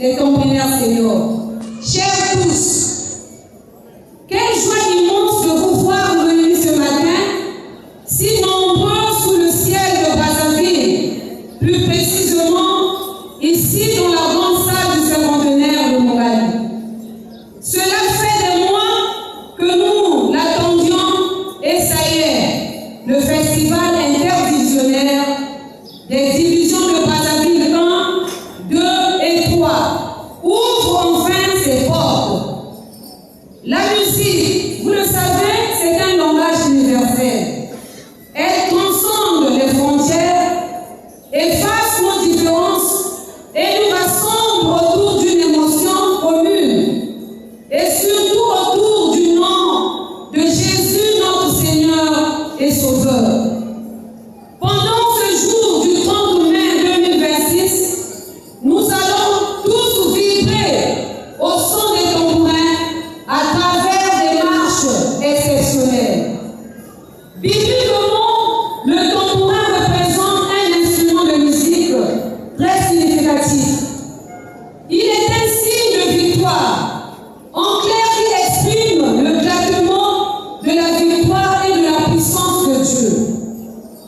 des tambourinaires seniors. Chers tous, quelle joie immense de vous voir venir ce matin, si nombreux sous le ciel de Brazzaville, plus précisément ici dans la grande salle du cinquantenaire de Montréal. Cela fait des mois que nous l'attendions et ça y est, le festival interdivisionnaire des divisions de Brazzaville 1, 2 et 3 ouvre enfin ses portes. La musique, vous le savez, c'est un langage universel. Elle transcende les frontières, efface nos différences et nous rassemble autour d'une émotion commune et surtout autour du nom de Jésus notre Seigneur et Sauveur. Pendant ce jour du 30 mai 2026, nous allons tous vibrer au son des tambourins à travers des marches exceptionnelles. Bibliquement, le tambourin représente un instrument de musique très significatif. Il est un signe de victoire. En clair, il exprime le claquement de la victoire et de la puissance de Dieu.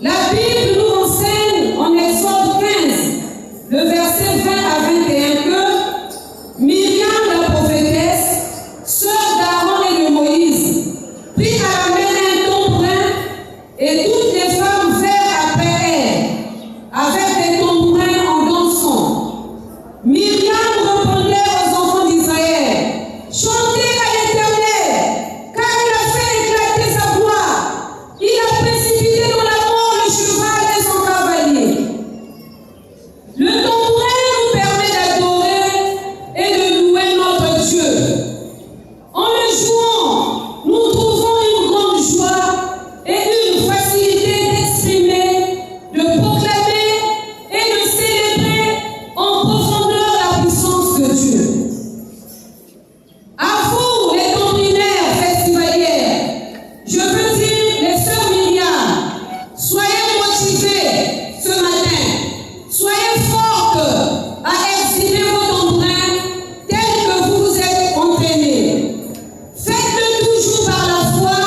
La Bible nous enseigne en Exode 15, le verset 20 à 21 que Myriam la prophétesse, sœur d'Aaron et de Moïse, prit à la main un tambourin et toutes les femmes vinrent après elle, avec des tambourins en dansant. Myriam répondait aux enfants d'Israël, chantez à l'Éternel, car il a fait éclater sa gloire. Il a précipité dans la mort le cheval et son cavalier. Le tambourin nous permet d'adorer et de louer notre Dieu. En le jouant, nous trouvons une grande joie et une facilité d'exprimer, de proclamer et de célébrer en profondeur la puissance de Dieu. À vous, les tambourinaires festivalières, je veux dire les sœurs Myriam, soyez motivées ce matin, soyez fortes à exhiber vos tambourins tels que vous vous êtes entraînés. Faites-le toujours par la foi,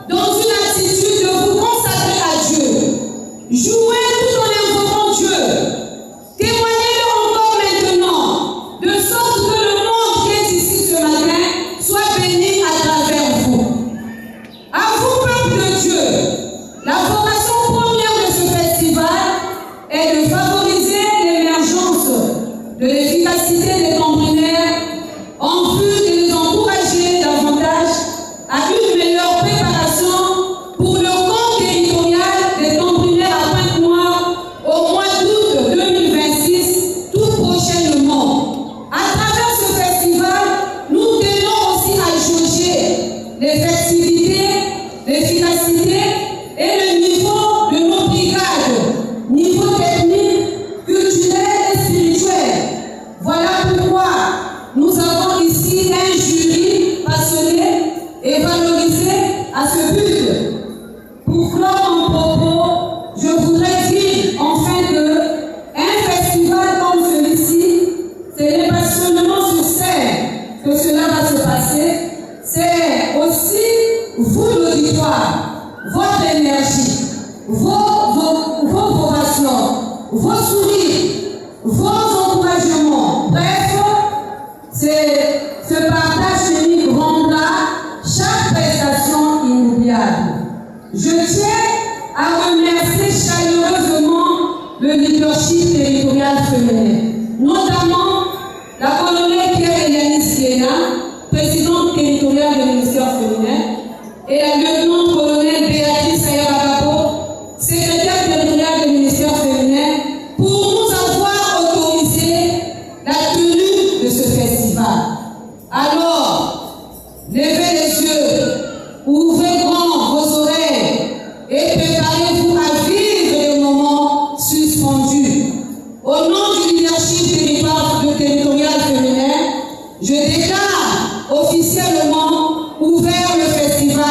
dans une attitude de vous consacrer à Dieu. Jouez tout en invoquant Dieu. Témoignez-le encore maintenant, de sorte que le monde qui est ici ce matin soit béni à travers vous. À vous, peuple de Dieu, la vocation première de ce festival est de favoriser l'émergence de l'efficacité des tambourinaires en vue de les encourager davantage à une meilleure préparation pour le camp territorial des tambourinaires à Pointe-Noire au mois d'août 2026, tout prochainement. À travers ce festival, nous tenons aussi à jauger l'effectivité, l'efficacité et le niveau de nos brigades, niveau technique, culturel et spirituel. Voilà pourquoi nous avons ici un jury passionné et valorisé à ce but. Pour clore mon propos, je voudrais dire enfin que un festival comme celui-ci, ce n'est pas seulement sur scène que cela va se passer, c'est aussi vous l'auditoire, votre énergie, vos vocations, vos sourires, vos encouragements. Bref, c'est ce partage unique rendra chaque prestation inoubliable. Je tiens à remercier chaleureusement le leadership territorial féminin, notamment la colonelle Pierre-Elianis Guéna, présidente territoriale du ministère féminin, et la lieutenant-colonelle Béatrice Ayabagabo, secrétaire territoriale du ministère féminin, pour nous avoir autorisé la tenue de ce festival. Alors, levez les yeux, ouvrez grand vos oreilles et préparez-vous à vivre les moments suspendus. Au nom du leadership territorial féminin, je déclare officiellement ouvert le festival